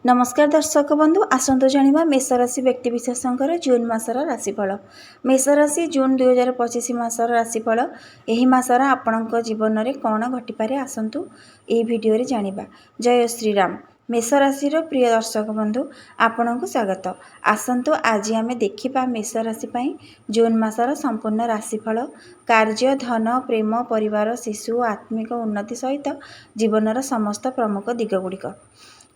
नमस्कार दर्शक बंधु आसतु जाना मेष राशि व्यक्तिशेष जून मासर राशिफल। मेष राशि जून 2025 मासर राशिफल। यही मासर आपण जीवन में कौन घटिपारे आसतु यह वीडियो जाना। जय श्रीराम। मेष राशि प्रिय दर्शक बंधु आपण को स्वागत। आसतु आज आम देखा मेष राशि जून मासर संपूर्ण राशिफल। कार्य, धन, प्रेम, परिवार, शिशु, आत्मिक उन्नति सहित जीवनर समस्त प्रमुख दिगगुड़िक।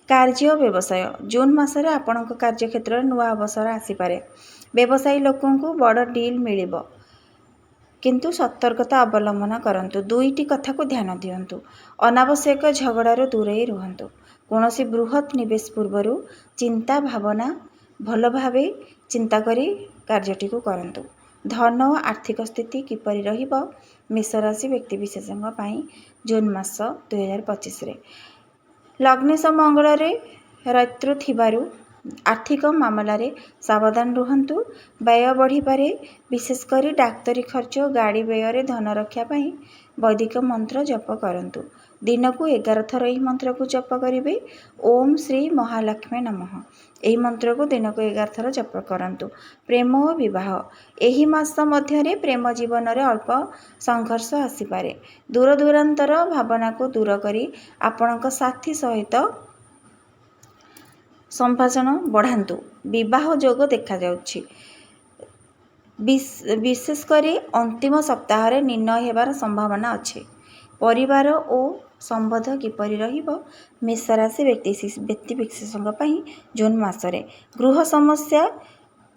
कार्य व्यवसाय जून मासरे आपणक कार्य क्षेत्र नुआ अवसर आसीपारे। व्यवसायी लोकों को बड़ डील मिलिबो, किंतु सतर्कता अवलंबन करंतु। दुईटी कथा को ध्यान दियंतु। अनावश्यक झगड़ारू दूरे रुहंतु। कौनसी बृहत निवेश पूर्वरु चिंता भावना भल भावे चिंता करी कार्यटी को करंतु। धन और आर्थिक स्थिति किपरि रहिबो मेष राशि व्यक्ति विशेषज्ञ पई जून मास 2025 रे। लग्नेश मंगल रैत्रु थिबारु आर्थिक मामलारे सावधान रुहंतु। व्यय बढ़ी पारे, विशेषकर डाक्तरी खर्च और गाड़ी व्यय धन रक्षा पाई वैदिक मंत्र जप करंतु। दिन को 11 थर यह मंत्र को जप करेंगे। ओम श्री महालक्ष्मी नमः यही मंत्र को दिन को 11 थर जप करंतु। प्रेम और विवाह यही मास मध्य प्रेम जीवन में अल्प संघर्ष आसीपारे। दूर दूरांतर भावना को दूर करी आपणक साथी सहित संभाषण बढ़ातु। विवाह जोग देखा जाउछि। विशेषकर अंतिम सप्ताह निर्णय हेबार संभावना अच्छे। परिवार और संबंध किपरि रहिबो मेष राशि व्यक्ति विशेषज्ञ जून मासरे। गृह समस्या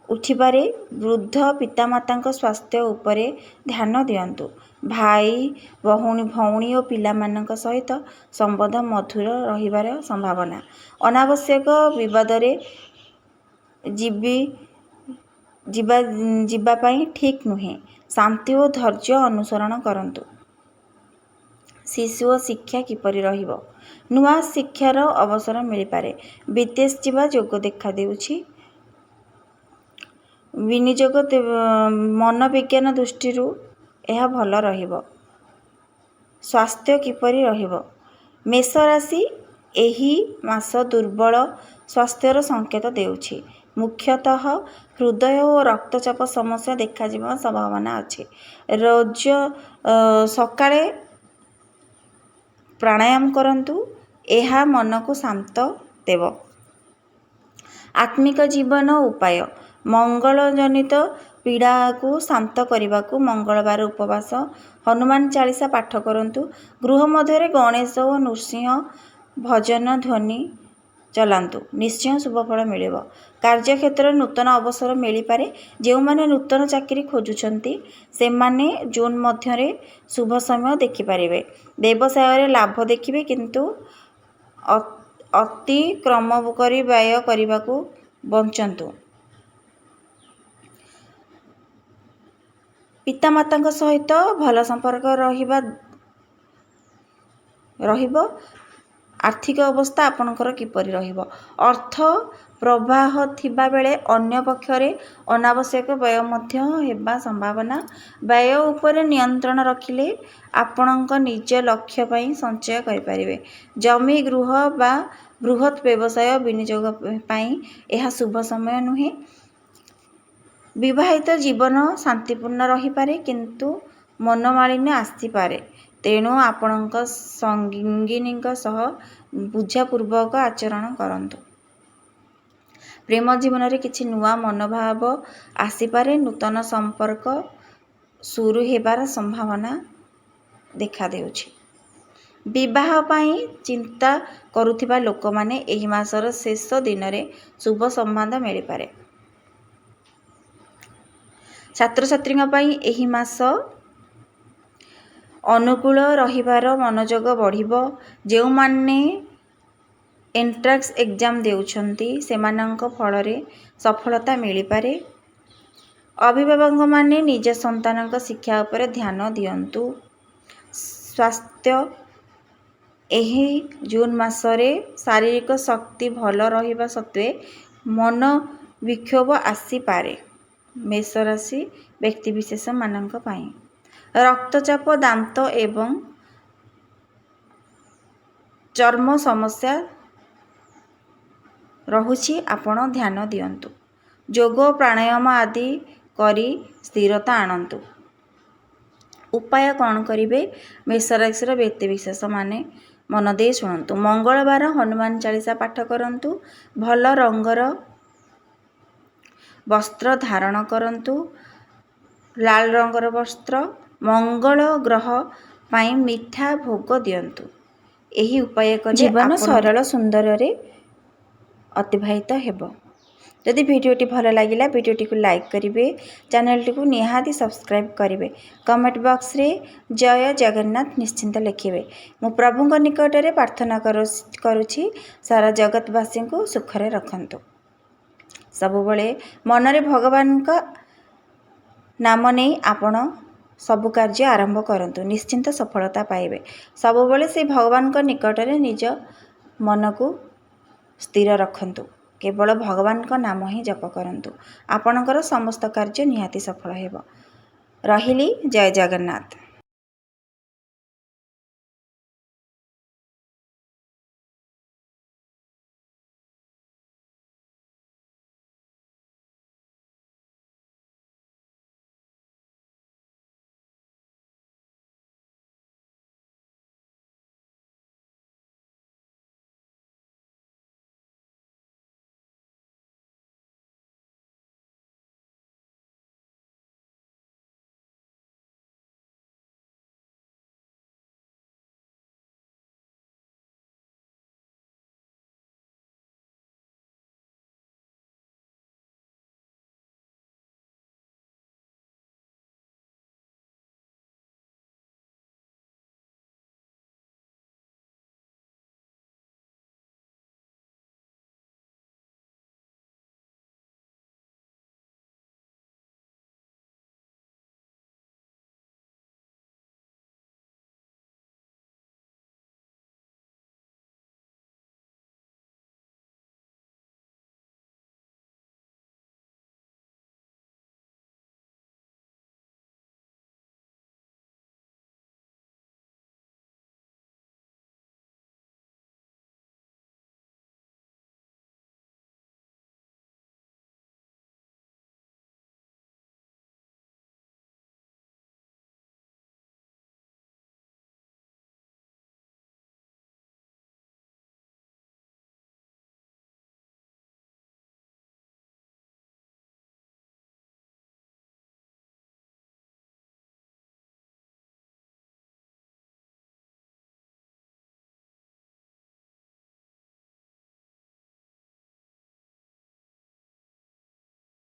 उठिबारे वृद्ध पितामाता स्वास्थ्य उपरे ध्यान दियंतु। भाई भौणी और पिलामानक सहित संबंध मधुर रहिबार संभावना। अनावश्यक विवाद रे जीवा ठीक नुहे। शांति और धैर्य अनुसरण करंतु। शिशु शिक्षा किपरि रहिबो नुआ शिक्षार अवसर मिल पारे। विदेश जीवा जोग देखा देउछि। विनियोग मनोविज्ञान दृष्टि यह भल रहिबो। स्वास्थ्य किपरि रहिबो मेष राशि एही मास दुर्बल स्वास्थ्यर संकेत देउछि। मुख्यतः हृदय और रक्तचाप समस्या देखा जीवा संभावना अच्छे। रोज सकाळे प्राणायाम करंतु। यह मन को शांत देव। आत्मिक जीवन उपाय मंगल जनित पीड़ा को शांत करने को मंगलवार उपवास हनुमान चालीसा पाठ करंतु। गृह मध्य गणेश और नृसिंह भजन ध्वनि चलांतु। निश्चय शुभफल मिलिबो। कार्यक्षेत्र नूतन अवसर मिल पारे। जो माने नूतन चाकरी खोजुछंती से माने जून मध्य शुभ समय देखिपारे। व्यवसाय लाभ देखिबे, किंतु अति क्रम करी व्यय करने को बंचंतु। पितामाता सहित भल संपर्क रहिबो। आर्थिक अवस्था आपणकर किपरि रहिबो। अर्थ प्रवाह थिबा बेले अन्य पक्षरे अनावश्यक व्यय मध्य हेबा संभावना। व्यय उपर नियंत्रण रखिले आपणक निज लक्ष्य पई संचय करि परिबे। जमी गृह बा बृहत व्यवसाय विनियोग पई यह शुभ समय नुहे। विवाहित जीवन शांतिपूर्ण रही पारे, किंतु मनोमालिन्य आसीपारे। तेणु आपणक संगिनी सह बुझापूर्वक आचरण करंतु। प्रेम जीवन में किछि नुआ मनोभाव आसीपारे। नूतन संपर्क शुरू हेबार संभावना देखा देउछि। विवाह पाई चिंता करुथिबा लोक माने एही मासर शेष दिन रे शुभ संबंध मिल पारे। छात्र छात्री एही मास अनुकूल रहिबार मनोजग बढ़िबो। जो माने एंट्रांस एग्जाम देउछंती सेमानंक फल रे सफलता मिल पारे। अभिभावक माने निज संतानक शिक्षा उपर ध्यान दियंतु। स्वास्थ्य एही जून मासरे शारीरिक शक्ति भल रहिबा सत्वे मन विक्षोभ आसी पारे। मेष राशि व्यक्ति विशेष मानक पाई रक्तचाप, दांत एवं चर्म समस्या ରହୁଛି ଆପଣ ଧ୍ୟାନ ଦିଅନ୍ତୁ। ଯୋଗ ପ୍ରାଣାୟାମ ଆଦି କରି ସ୍ଥିରତା ଆଣନ୍ତୁ। ଉପାୟ କ'ଣ କରିବେ? ମେଷ ରାଶିର ବ୍ୟକ୍ତିବିଶେଷମାନେ ମନ ଦେଇ ଶୁଣନ୍ତୁ। ମଙ୍ଗଳବାର ହନୁମାନ ଚାଳିଶା ପାଠ କରନ୍ତୁ। ଭଲ ରଙ୍ଗର ବସ୍ତ୍ର ଧାରଣ କରନ୍ତୁ। ଲାଲ ରଙ୍ଗର ବସ୍ତ୍ର। ମଙ୍ଗଳ ଗ୍ରହ ପାଇଁ ମିଠା ଭୋଗ ଦିଅନ୍ତୁ। ଏହି ଉପାୟ କଲେ ଜୀବନ ସରଳ ସୁନ୍ଦରରେ ଅତିବାହିତ ହେବ। ଯଦି ଭିଡ଼ିଓଟି ଭଲ ଲାଗିଲା ଭିଡ଼ିଓଟିକୁ ଲାଇକ୍ କରିବେ, ଚ୍ୟାନେଲଟିକୁ ନିହାତି ସବସ୍କ୍ରାଇବ୍ କରିବେ। କମେଣ୍ଟ ବକ୍ସରେ ଜୟ ଜଗନ୍ନାଥ ନିଶ୍ଚିନ୍ତ ଲେଖିବେ। ମୁଁ ପ୍ରଭୁଙ୍କ ନିକଟରେ ପ୍ରାର୍ଥନା କରୁଛି ସାରା ଜଗତବାସୀଙ୍କୁ ସୁଖରେ ରଖନ୍ତୁ। ସବୁବେଳେ ମନରେ ଭଗବାନଙ୍କ ନାମ ନେଇ ଆପଣ ସବୁ କାର୍ଯ୍ୟ ଆରମ୍ଭ କରନ୍ତୁ, ନିଶ୍ଚିନ୍ତ ସଫଳତା ପାଇବେ। ସବୁବେଳେ ସେ ଭଗବାନଙ୍କ ନିକଟରେ ନିଜ ମନକୁ ସ୍ଥିର ରଖନ୍ତୁ। କେବଳ ଭଗବାନଙ୍କ ନାମ ହିଁ ଜପ କରନ୍ତୁ। ଆପଣଙ୍କର ସମସ୍ତ କାର୍ଯ୍ୟ ନିହାତି ସଫଳ ହେବ। ରହିଲି, ଜୟ ଜଗନ୍ନାଥ।